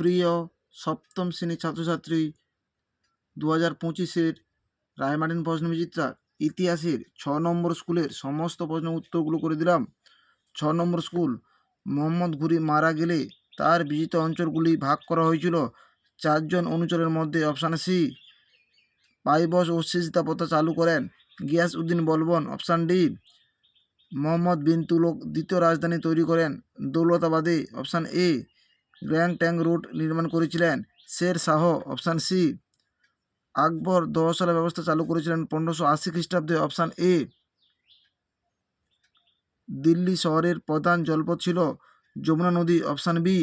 প্রিয় সপ্তম শ্রেণীর ছাত্রছাত্রী, 2025-এর রায়মার্টিন প্রশ্নবিচিত্রা ইতিহাসের 6 নম্বর স্কুলের সমস্ত প্রশ্নের উত্তরগুলো করে দিলাম। 6 নম্বর স্কুল, মোহাম্মদ ঘুরি মারা গেলে তার বিজিত অঞ্চলগুলি ভাগ করা হয়েছিল 4 জন অনুচরের মধ্যে। Option C. পাইবস ও সিজদা প্রথা চালু করেন গিয়াস উদ্দিন বলবন। Option D. মোহাম্মদ বিন তুগলক দ্বিতীয় রাজধানী তৈরি করেন দৌলতাবাদে। Option A. Grand Trunk Road নির্মাণ করেছিলেন শের শাহ। Option C. আকবর দহশালা ব্যবস্থা চালু করেছিলেন 1580 খ্রিস্টাব্দে। Option A. দিল্লি শহরের প্রধান জলপথ ছিল যমুনা নদী। Option B.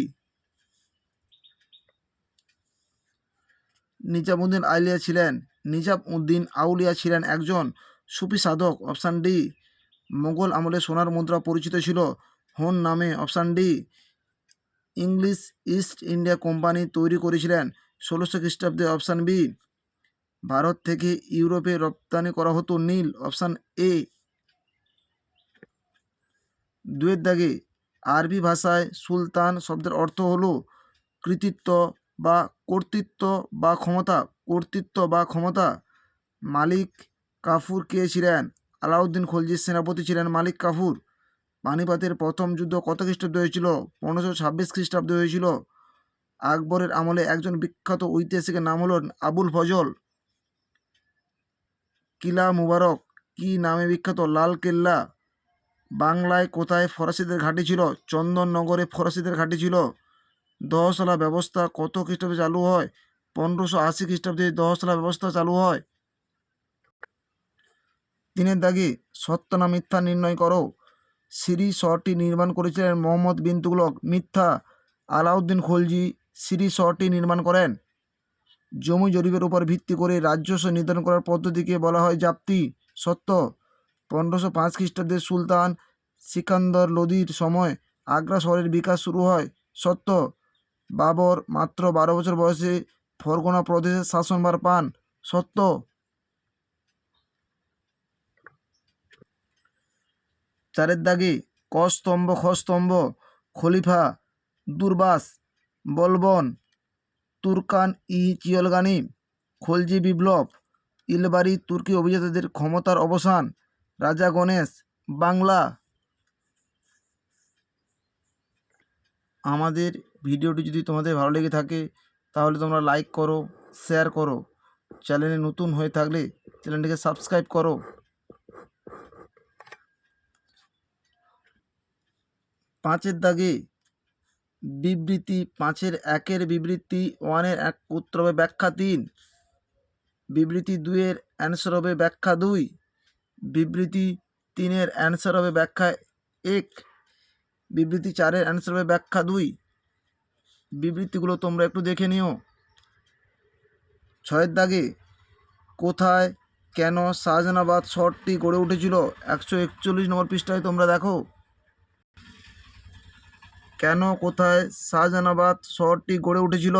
নিজামউদ্দিন আউলিয়া ছিলেন একজন সুফি সাধক। Option D. মোগল আমলে সোনার মুদ্রা পরিচিত ছিল হোন নামে। Option D. English east India company তৈরি করেছিলেন 1600 খ্রিস্টাব্দে। Option B. ভারত থেকে ইউরোপে রপ্তানি করা হতো নীল। Option A. দুয়ের দাগে, আরবি ভাষায় সুলতান শব্দের অর্থ হলো কৃতিত্ব বা কর্তৃত্ব বা ক্ষমতা। কর্তৃত্ব বা ক্ষমতা। মালিক কাফুর কে ছিলেন? আলাউদ্দিন খলজির সেনাপতি ছিলেন মালিক কাফুর। পানিপথের প্রথম যুদ্ধ কত খ্রিস্টাব্দে হয়েছিল? 1526 খ্রিস্টাব্দে হয়েছিল। আকবরের আমলে একজন বিখ্যাত ঐতিহাসিকের নাম হল আবুল ফজল। কিলা মুবারক কি নামে বিখ্যাত? লাল কেল্লা। বাংলায় কোথায় ফরাসিদের ঘাঁটি ছিল? চন্দননগরে ফরাসিদের ঘাঁটি ছিল। দহশালা ব্যবস্থা কত খ্রিস্টাব্দে চালু হয়? 1580 খ্রিস্টাব্দে দহশালা ব্যবস্থা চালু হয়। 3-এর দাগে, সত্য না মিথ্যা নির্ণয় করো। সিরি শহরটি নির্মাণ করেছিলেন মোহাম্মদ বিন তুগলক। মিথ্যা। আলাউদ্দিন খলজি সিরি শহরটি নির্মাণ করেন। জমি জরিপের উপর ভিত্তি করে রাজস্ব নির্ধারণ করার পদ্ধতিকে বলা হয় জাপ্তি। সত্য। 1505 খ্রিস্টাব্দে সুলতান সিকান্দর লোদির সময় আগ্রা শহরের বিকাশ শুরু হয়। সত্য। বাবর মাত্র 12 বছর বয়সে ফরগনা প্রদেশের শাসনভার পান। সত্য। চারের দাগে, ক স্তম্ভ খ স্তম্ভ, খলিফা দুরবাস বলবন, তুর্কান ই চিয়লগানি, খলজি বিপ্লব, ইলবারি তুর্কি অভিজাতদের ক্ষমতার অবসান, রাজা গণেশ, বাংলা। আমাদের ভিডিওটি যদি তোমাদের ভালো লেগে থাকে তাহলে তোমরা লাইক করো, শেয়ার করো। চ্যানেলে নতুন হয়ে থাকলে চ্যানেলটিকে সাবস্ক্রাইব করো। 5-এর দাগে, বিবৃতি 5-এর 1-এর বিবৃতি 1-এর 1 উত্তর হবে ব্যাখ্যা 3। বিবৃতি 2-এর অ্যান্সার হবে ব্যাখ্যা 2। বিবৃতি 3-এর অ্যান্সার হবে ব্যাখ্যা 1। বিবৃতি 4-এর অ্যান্সার হবে ব্যাখ্যা 2। বিবৃতিগুলো তোমরা একটু দেখে নিও। 6-এর দাগে, কোথায় কেন শাহজাহানাবাদ শহরটি গড়ে উঠেছিল? 141 নম্বর পৃষ্ঠায় তোমরা দেখো। কেন কোথায় শাহজাহানাবাদ শহরটি গড়ে উঠেছিল?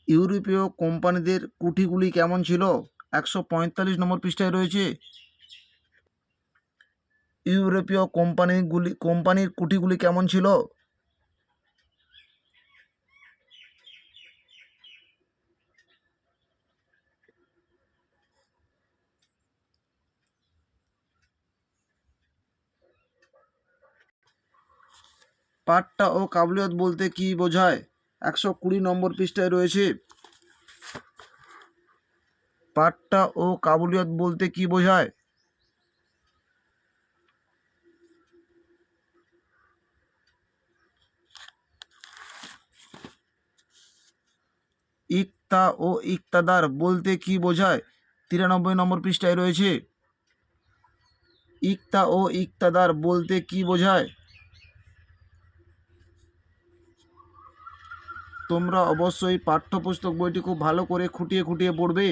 ইউরোপীয় কোম্পানিদের কুঠিগুলি কেমন ছিল? 145 নম্বর পৃষ্ঠায় রয়েছে। ইউরোপীয় কোম্পানির কুঠিগুলি কেমন ছিল? পাট্টা ও কাবুলিয়ত বলতে কি বোঝায়? 120 নম্বর পৃষ্ঠায় রয়েছে। পাট্টা ও কাবুলিয়ত বলতে কি বোঝায়? ইকতা ও ইকতাদার বলতে কি বোঝায়? 93 নম্বর পৃষ্ঠায় রয়েছে। ইকতা ও ইকতাদার বলতে কি বোঝায়? তোমরা অবশ্যই পাঠ্যপুস্তক বইটি খুব ভালো করে খুঁটিয়ে খুঁটিয়ে পড়বে।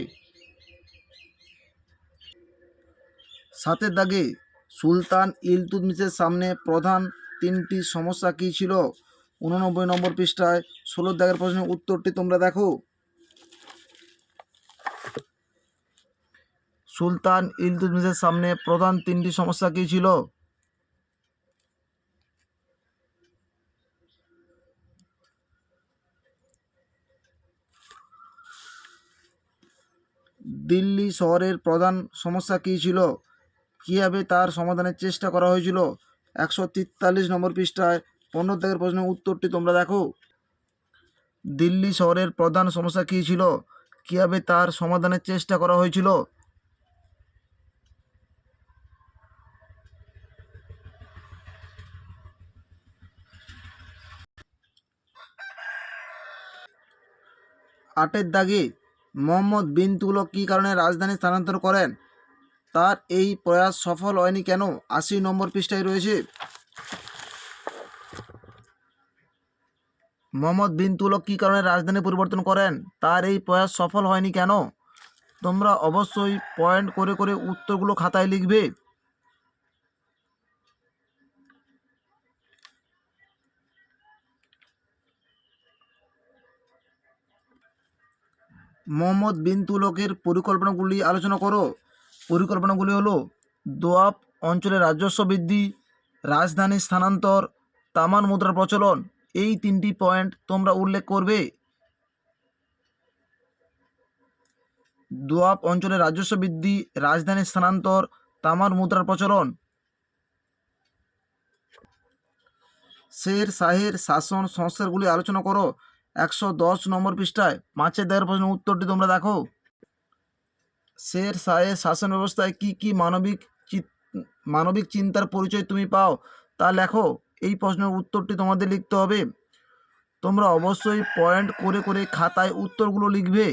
7-এর দাগে, সুলতান ইলতুৎমিশের সামনে প্রধান 3টি সমস্যা কী ছিল? 89 নম্বর পৃষ্ঠায় 16 দাগের প্রশ্নের উত্তরটি তোমরা দেখো। সুলতান ইলতুৎমিশের সামনে প্রধান 3টি সমস্যা কী ছিল? দিল্লি শহরের প্রধান সমস্যা কী ছিল? কীভাবে তার সমাধানের চেষ্টা করা হয়েছিল? 143 নম্বর পৃষ্ঠায় 15 দাগের প্রশ্নের উত্তরটি তোমরা দেখো। দিল্লি শহরের প্রধান সমস্যা কী ছিল? কীভাবে তার সমাধানের চেষ্টা করা হয়েছিল? আটের দাগে মোহাম্মদ বিন তুগলক কী কারণে রাজধানী স্থানান্তর করেন? তার এই প্রয়াস সফল হয়নি কেন? 80 নম্বর পৃষ্ঠায় রয়েছে। মোহাম্মদ বিন তুগলক কী কারণে রাজধানী পরিবর্তন করেন? তার এই প্রয়াস সফল হয়নি কেন? তোমরা অবশ্যই পয়েন্ট করে করে উত্তরগুলো খাতায় লিখবে। মোহাম্মদ বিন তুগলকের পরিকল্পনাগুলি আলোচনা করো। পরিকল্পনাগুলি হলো দোয়াব অঞ্চলে রাজস্ব বৃদ্ধি, রাজধানী স্থানান্তর, তামান মুদ্রার প্রচলন। এই 3টি পয়েন্ট তোমরা উল্লেখ করবে। দোয়াব অঞ্চলে রাজস্ব বৃদ্ধি, রাজধানী স্থানান্তর, তামার মুদ্রার প্রচলন। শের শাহের শাসন সংস্কারগুলি আলোচনা করো। 110 নম্বর পৃষ্ঠায় 5 দাগের প্রশ্নের উত্তরটি তোমরা দেখো। শের শাহের শাসন ব্যবস্থায় কি কি মানবিক চিন্তার পরিচয় তুমি পাও তা লেখো। এই প্রশ্নের উত্তরটি তোমাদের লিখতে হবে। তোমরা অবশ্যই পয়েন্ট করে করে খাতায় উত্তরগুলো লিখবে।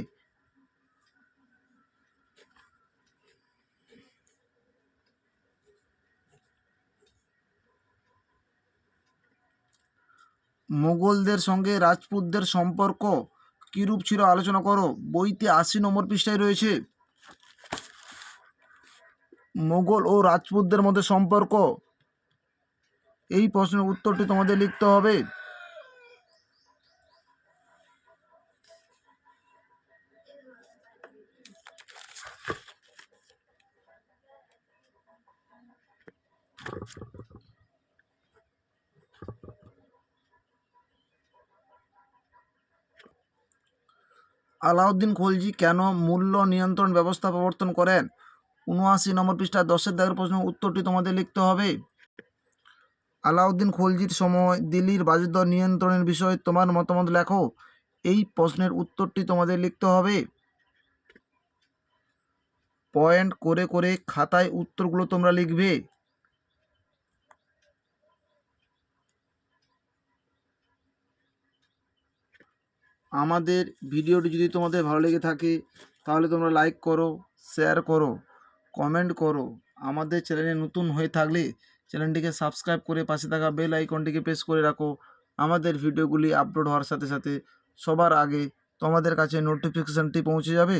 মোগলদের সঙ্গে রাজপুতদের সম্পর্ক কীরূপ ছিল আলোচনা করো। বইতে 80 নম্বর পৃষ্ঠায় রয়েছে। মোগল ও রাজপুতদের মধ্যে সম্পর্ক, এই প্রশ্নের উত্তরটি তোমাদের লিখতে হবে। আলাউদ্দিন খলজি কেন মূল্য নিয়ন্ত্রণ ব্যবস্থা প্রবর্তন করেন? 79 নম্বর পৃষ্ঠা 10 দাগের প্রশ্নের উত্তরটি তোমাদের লিখতে হবে। আলাউদ্দিন খলজির সময় দিল্লির বাজার দর নিয়ন্ত্রণের বিষয়ে তোমার মতামত লেখো। এই প্রশ্নের উত্তরটি তোমাদের লিখতে হবে। পয়েন্ট করে করে খাতায় উত্তরগুলো তোমরা লিখবে। আমাদের ভিডিওটি যদি তোমাদের ভালো লেগে থাকে তাহলে তোমরা লাইক করো, শেয়ার করো, কমেন্ট করো। আমাদের চ্যানেলে নতুন হয়ে থাকলে চ্যানেলটিকে সাবস্ক্রাইব করে পাশে থাকা বেল আইকনটিকে প্রেস করে রাখো। আমাদের ভিডিওগুলি আপলোড হওয়ার সাথে সাথে সবার আগে তোমাদের কাছে নোটিফিকেশানটি পৌঁছে যাবে।